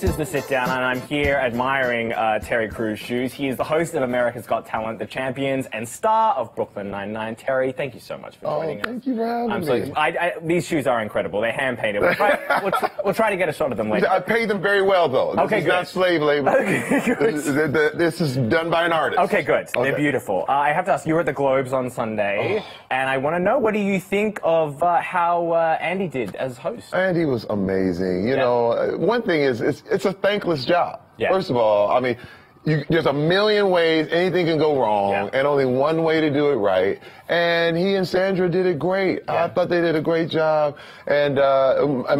This is The Sit Down, and I'm here admiring Terry Crew's shoes. He is the host of America's Got Talent, The Champions, and star of Brooklyn Nine-Nine. Terry, thank you so much for joining us. Thank you for having me. These shoes are incredible. They're hand-painted. We'll try to get a shot of them later. I paid them very well, though. This is not slave labor. Okay, good. This is done by an artist. Okay, good. Okay. They're beautiful. I have to ask, you were at the Globes on Sunday, and I want to know, what do you think of how Andy did as host? Andy was amazing. You know, one thing is, it's a thankless job. Yeah. First of all, I mean, there's a million ways anything can go wrong, and only one way to do it right. And he and Sandra did it great. I thought they did a great job. And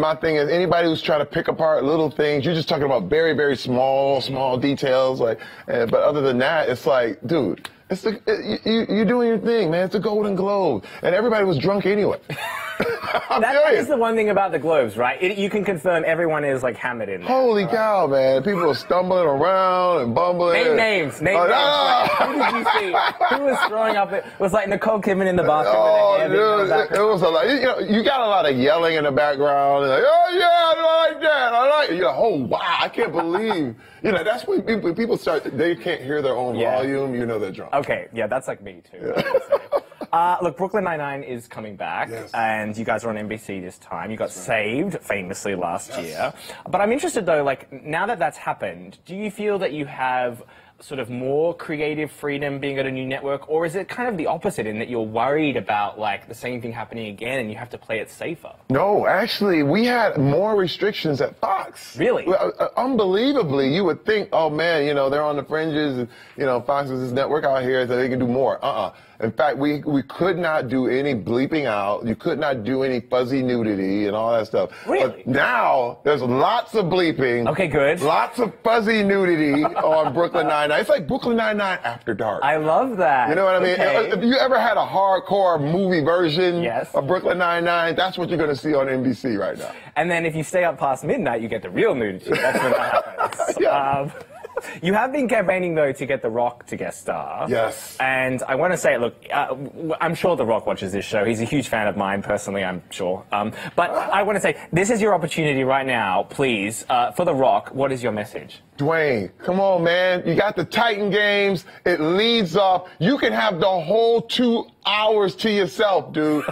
my thing is, anybody who's trying to pick apart little things, you're just talking about very, very small details. Like, but other than that, it's like, dude, you're doing your thing, man. It's a Golden Globe, and everybody was drunk anyway. That is the one thing about the Globes, right? You can confirm everyone is like hammered in there. Holy cow, man. People were stumbling around and bumbling. Name names. Name names. Like, who did you see? Who was throwing up? It was like Nicole Kidman in the bathroom. Dude, it was a lot. You know, you got a lot of yelling in the background. And like, oh, yeah, I like that. I like it. You're like, oh, wow, I can't believe. You know, that's when people start, they can't hear their own volume. You know they're drunk. Okay, yeah, that's like me, too. Look, Brooklyn Nine-Nine is coming back, and you guys are on NBC this time. You got saved, famously, last year. But I'm interested, though, like, now that that's happened, do you feel that you have sort of more creative freedom being at a new network, or is it kind of the opposite in that you're worried about, like, the same thing happening again and you have to play it safer? No, actually, we had more restrictions at Fox. Really? Unbelievably, you would think, oh, man, you know, they're on the fringes, and, you know, Fox is this network out here, so they can do more. In fact, we could not do any bleeping out. You could not do any fuzzy nudity and all that stuff. Really? But now, there's lots of bleeping. Okay, good. Lots of fuzzy nudity on Brooklyn Nine-Nine. It's like Brooklyn Nine-Nine after dark. I love that. You know what I mean? Okay. If you ever had a hardcore movie version of Brooklyn Nine-Nine, that's what you're going to see on NBC right now. And then if you stay up past midnight, you get the real nudity. That's when that happens. You have been campaigning, though, to get The Rock to guest star. Yes. And I want to say, look, I'm sure The Rock watches this show. He's a huge fan of mine, personally, I'm sure. But I want to say, this is your opportunity right now, please. For The Rock, what is your message? Dwayne, come on, man. You got the Titan Games. It leads off. You can have the whole 2 hours to yourself, dude.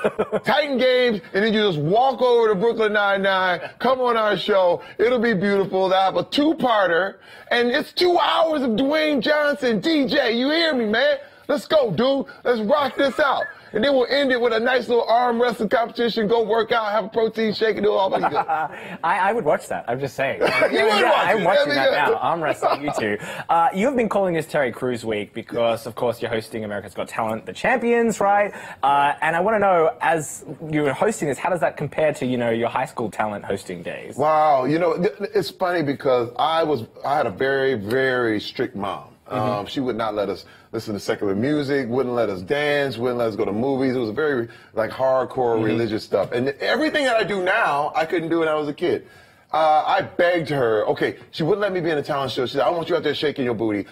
Titan Games, and then you just walk over to Brooklyn Nine-Nine, come on our show. It'll be beautiful. They'll have a two-parter, and it's 2 hours of Dwayne Johnson. DJ, you hear me, man? Let's go, dude. Let's rock this out. And then we'll end it with a nice little arm wrestling competition, go work out, have a protein shake, and do all that good. I would watch that. I'm just saying. I'm watching that now. Arm wrestling, you two. You have been calling this Terry Crews Week because, of course, you're hosting America's Got Talent, The Champions, right? And I want to know, as you're hosting this, how does that compare to, you know, your high school talent hosting days? Wow. You know, it's funny because I had a very, very strict mom. She would not let us listen to secular music, wouldn't let us dance, wouldn't let us go to movies. It was very, like, hardcore religious stuff. And everything that I do now, I couldn't do when I was a kid. I begged her, okay, she wouldn't let me be in a talent show. She said, I want you out there shaking your booty.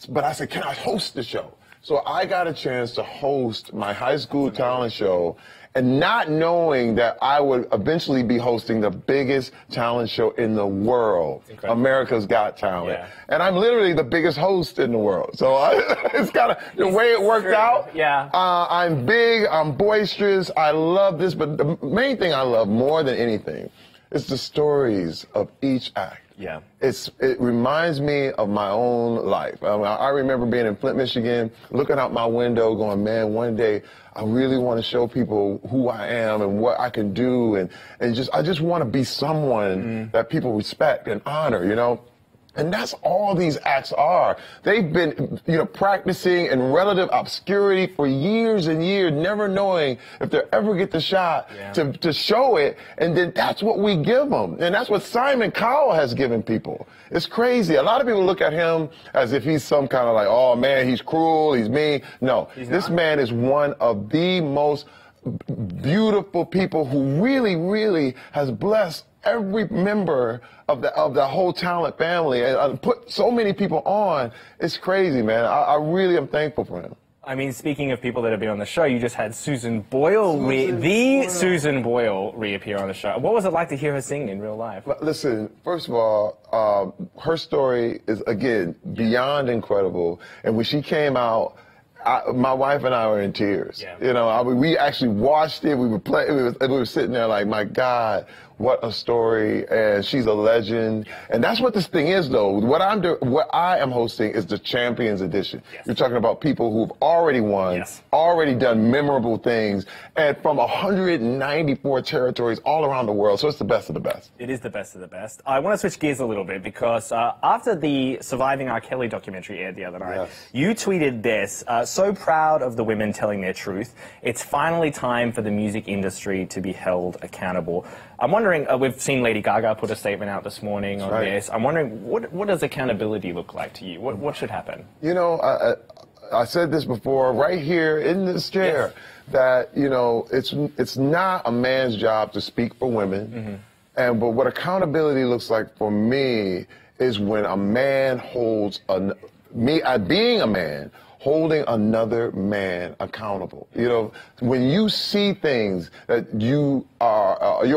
But I said, can I host the show? So I got a chance to host my high school talent show, and not knowing that I would eventually be hosting the biggest talent show in the world, America's Got Talent. Yeah. And I'm literally the biggest host in the world. So it's kind of the way it worked out. Yeah. I'm big, I'm boisterous, I love this, but the main thing I love more than anything is the stories of each act. Yeah. It reminds me of my own life. I remember being in Flint, Michigan, looking out my window going, man, one day I really want to show people who I am and what I can do, and I just want to be someone that people respect and honor, you know? And that's all these acts are. They've been, you know, practicing in relative obscurity for years and years, never knowing if they'll ever get the shot to show it. And then that's what we give them. And that's what Simon Cowell has given people. It's crazy. A lot of people look at him as if he's some kind of like, oh, man, he's cruel, he's mean. No, this man is one of the most beautiful people who really, really has blessed every member of the whole talent family and put so many people on. It's crazy, man. I really am thankful for him. I mean, speaking of people that have been on the show, you just had Susan Boyle, Susan Boyle reappear on the show. What was it like to hear her sing in real life? Listen, first of all, her story is, again, beyond incredible. And when she came out, my wife and I were in tears. Yeah. You know, we actually watched it. We were playing. We were sitting there like, my God, what a story! And she's a legend. And that's what this thing is, though. What I am hosting is the Champions Edition. Yes. You're talking about people who've already won, already done memorable things, and from 194 territories all around the world. So it's the best of the best. It is the best of the best. I want to switch gears a little bit because after the Surviving R. Kelly documentary aired the other night, you tweeted this, so proud of the women telling their truth. It's finally time for the music industry to be held accountable. I'm wondering, we've seen Lady Gaga put a statement out this morning on this. I'm wondering, what does accountability look like to you? What should happen? You know, I said this before, right here in this chair, that, you know, it's not a man's job to speak for women. But what accountability looks like for me is when a man holds, being a man, holding another man accountable. You know, when you see things that you're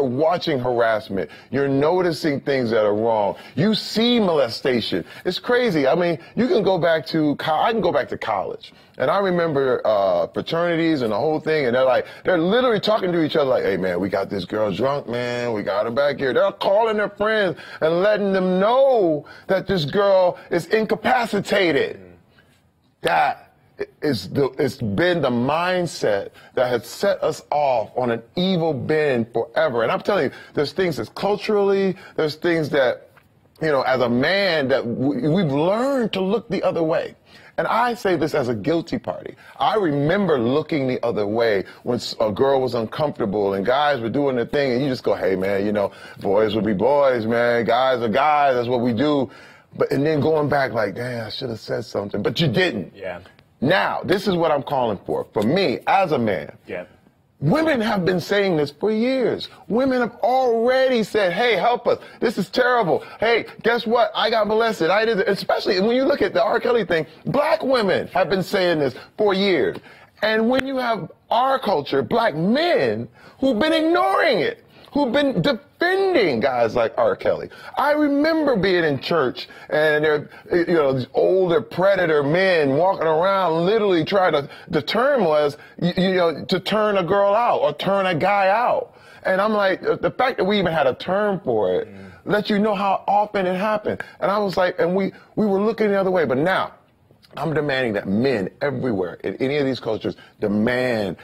watching harassment, you're noticing things that are wrong, you see molestation. It's crazy. I mean, you can go back to, I can go back to college. And I remember fraternities and the whole thing, and they're literally talking to each other like, hey, man, we got this girl drunk, man. We got her back here. They're calling their friends and letting them know that this girl is incapacitated. That it's been the mindset that has set us off on an evil bend forever. And I'm telling you, there's things that's culturally, there's things that, you know, as a man that we've learned to look the other way. And I say this as a guilty party. I remember looking the other way when a girl was uncomfortable and guys were doing their thing, and you just go, hey, man, you know, boys will be boys, man. Guys are guys. That's what we do. And then going back like, damn, I should have said something. But you didn't. Yeah. Now, this is what I'm calling for. For me, as a man. Yeah. Women have been saying this for years. Women have already said, hey, help us. This is terrible. Hey, guess what? I got molested. I did it. Especially when you look at the R. Kelly thing, black women have been saying this for years. And when you have our culture, black men who've been ignoring it, who've been defending guys like R. Kelly. I remember being in church and there, you know, these older predator men walking around literally trying to, the term was, you know, to turn a girl out or turn a guy out. And I'm like, the fact that we even had a term for it lets you know how often it happened. And I was like, and we were looking the other way. But now I'm demanding that men everywhere in any of these cultures demand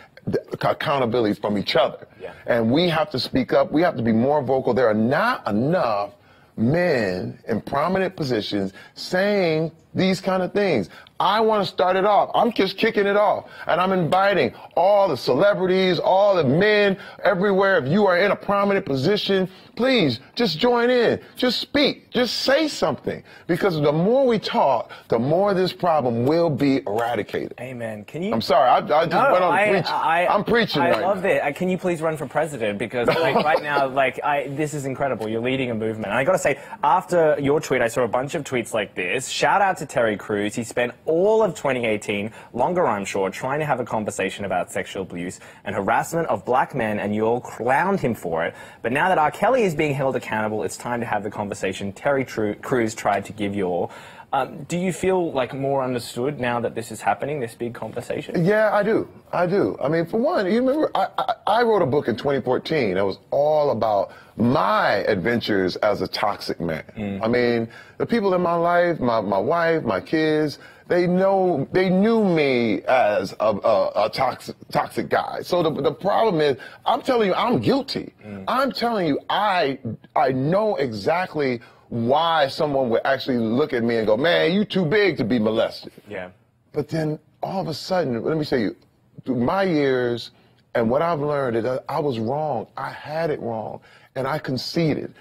accountability from each other. And we have to speak up. We have to be more vocal. There are not enough men in prominent positions saying these kind of things. I want to start it off. I'm just kicking it off. And I'm inviting all the celebrities, all the men everywhere. If you are in a prominent position, please just join in. Just speak. Just say something. Because the more we talk, the more this problem will be eradicated. Amen. Can you? I'm sorry. I just went on preaching. I'm preaching right now. I love it. Can you please run for president? Because like, right now, like, this is incredible. You're leading a movement. And I got to say, after your tweet, I saw a bunch of tweets like this. Shout out to Terry Crews. He spent all of 2018, longer I'm sure, trying to have a conversation about sexual abuse and harassment of black men, and you all clowned him for it. But now that R. Kelly is being held accountable, it's time to have the conversation Terry Crews tried to give you all. Do you feel like more understood now that this is happening, this big conversation? Yeah, I do. I do. I mean, for one, you remember, I wrote a book in 2014 that was all about my adventures as a toxic man. I mean, the people in my life, my wife, my kids, they knew me as a toxic guy. So the problem is, I'm telling you, I'm guilty. I'm telling you, I know exactly why someone would actually look at me and go, man, you too big to be molested. Yeah. But then all of a sudden, let me tell you, through my years and what I've learned is that I was wrong. I had it wrong, and I conceded.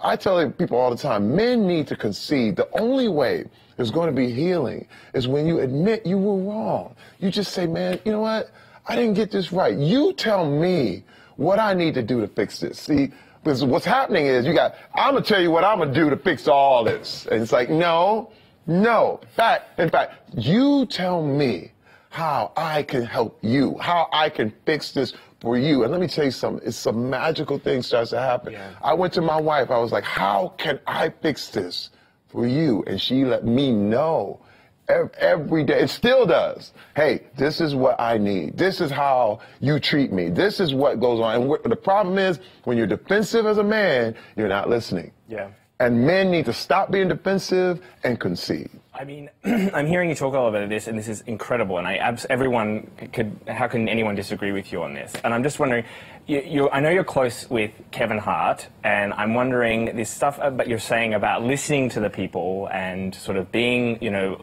I tell people all the time, men need to concede. The only way there's going to be healing is when you admit you were wrong. You just say, man, you know what? I didn't get this right. You tell me what I need to do to fix this. See, because what's happening is I'm going to tell you what I'm going to do to fix all this. And it's like, no. In fact, you tell me how I can help you, how I can fix this for you. And let me tell you something, it's some magical thing starts to happen. Yeah. I went to my wife, I was like, how can I fix this for you? And she let me know every day. It still does. Hey, this is what I need. This is how you treat me. This is what goes on. And the problem is, when you're defensive as a man, you're not listening. Yeah. And men need to stop being defensive and concede. I mean, I'm hearing you talk all about this, and this is incredible. And everyone could. How can anyone disagree with you on this? And I'm just wondering. I know you're close with Kevin Hart, and I'm wondering this stuff that you're saying about listening to the people and sort of being,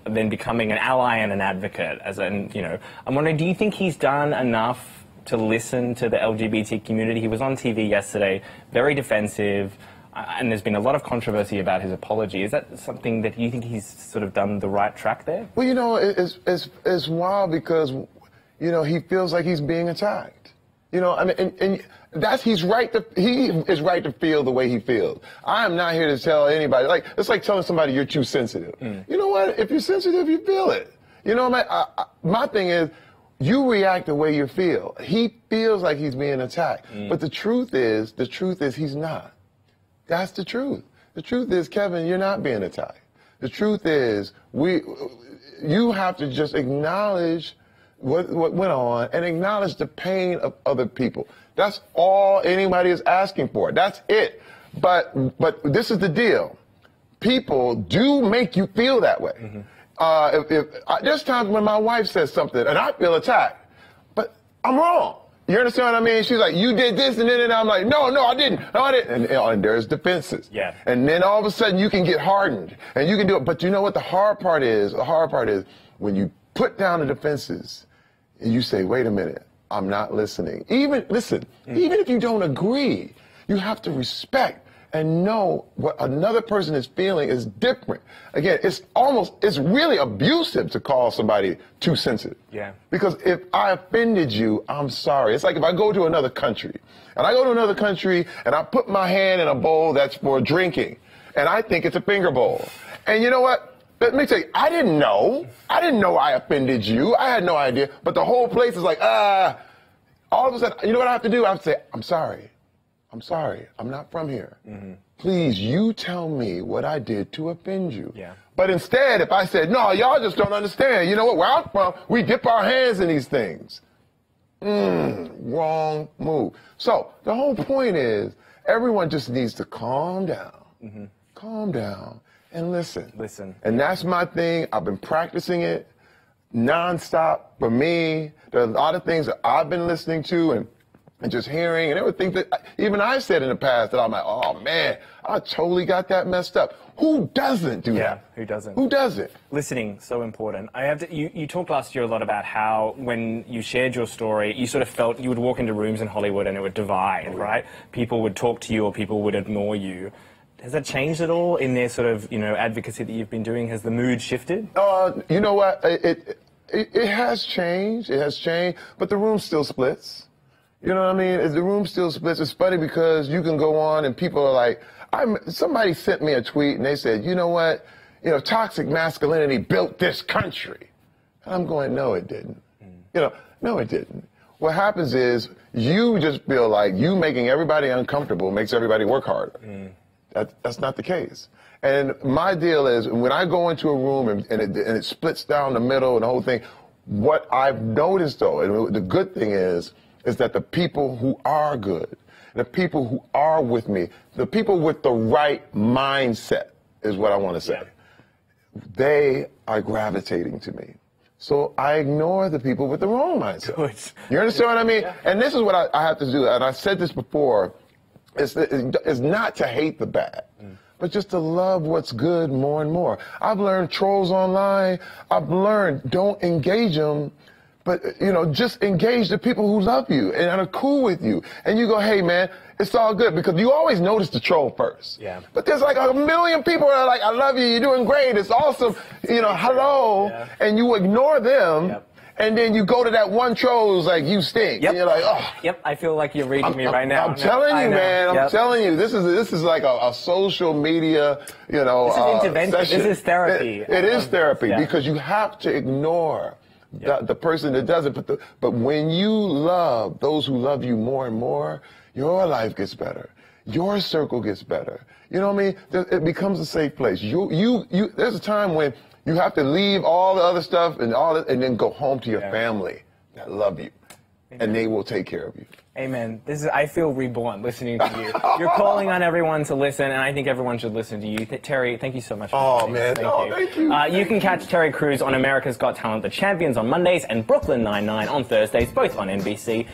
then becoming an ally and an advocate. I'm wondering, do you think he's done enough to listen to the LGBT community? He was on TV yesterday, very defensive. And there's been a lot of controversy about his apology. Is that something that you think he's sort of done the right track there? Well, it's wild because, he feels like he's being attacked. And he's right he is right to feel the way he feels. I am not here to tell anybody, it's like telling somebody you're too sensitive. You know what? If you're sensitive, you feel it. My thing is, you react the way you feel. He feels like he's being attacked. But the truth is he's not. That's the truth. The truth is, Kevin, you're not being attacked. The truth is, you have to just acknowledge what went on and acknowledge the pain of other people. That's all anybody is asking for. That's it. But this is the deal. People do make you feel that way. There's times when my wife says something and I feel attacked, but I'm wrong. You understand what I mean? She's like, you did this, and then I'm like, no, I didn't. No, I didn't. And there's defenses. Yeah. And then all of a sudden you can get hardened, and you can do it. But you know what the hard part is? The hard part is when you put down the defenses and you say, wait a minute, I'm not listening. Even if you don't agree, you have to respect and know what another person is feeling is different. Again, it's really abusive to call somebody too sensitive. Yeah. Because if I offended you, I'm sorry. It's like if I go to another country, and I put my hand in a bowl that's for drinking, and I think it's a finger bowl. And you know what? Let me tell you, I didn't know I offended you. I had no idea. But the whole place is like, all of a sudden, you know what I have to do? I have to say, I'm sorry. I'm not from here. Please, you tell me what I did to offend you. Yeah. But instead, if I said, no, y'all just don't understand. You know what? Where I'm from, we dip our hands in these things. Wrong move. So the whole point is, everyone just needs to calm down. Calm down and listen. And that's my thing. I've been practicing it nonstop. For me, there are a lot of things that I've been listening to and just hearing, and there were things that even I said in the past that I'm like, oh man, I totally got that messed up. Who doesn't do that? Yeah, who doesn't? Who doesn't? Listening, so important. You talked last year a lot about how when you shared your story, you sort of felt you would walk into rooms in Hollywood and it would divide, right? People would talk to you or people would ignore you. Has that changed at all in their sort of, advocacy that you've been doing? Has the mood shifted? You know what? It has changed. It has changed, but the room still splits. You know what I mean? The room still splits. It's funny because you can go on and people are like, somebody sent me a tweet and they said, you know what? Toxic masculinity built this country. And I'm going, no, it didn't. No, it didn't. What happens is you just feel like you making everybody uncomfortable makes everybody work harder. That's not the case. And my deal is when I go into a room and it splits down the middle and the whole thing, what I've noticed though, and the good thing is that the people who are good, the people who are with me, the people with the right mindset is what I want to say. Yeah. They are gravitating to me. So I ignore the people with the wrong mindset. Good. You understand what I mean? Yeah. And this is what I have to do, and I said this before, is not to hate the bad, but just to love what's good more and more. I've learned trolls online. I've learned don't engage them. But, just engage the people who love you and are cool with you. And you go, hey, man, it's all good. Because you always notice the troll first. Yeah. But there's like a million people that are like, I love you. You're doing great. It's awesome. Hello. Yeah. And you ignore them. Yep. And then you go to that one troll who's like, you stink. Yep. And you're like, oh. Yep, I feel like you're reading me right now. I'm telling you, man. I'm telling you. This is like a social media, This is intervention. Session. This is therapy. It is therapy because you have to ignore the person that does it. But when you love those who love you more and more, your life gets better. Your circle gets better. You know what I mean? It becomes a safe place. There's a time when you have to leave all the other stuff and and then go home to your family that love you, and they will take care of you. Amen. I feel reborn listening to you. You're calling on everyone to listen, and I think everyone should listen to you. Terry, thank you so much for man. Thank you. You can catch Terry Crews on America's Got Talent, The Champions on Mondays, and Brooklyn Nine-Nine on Thursdays, both on NBC.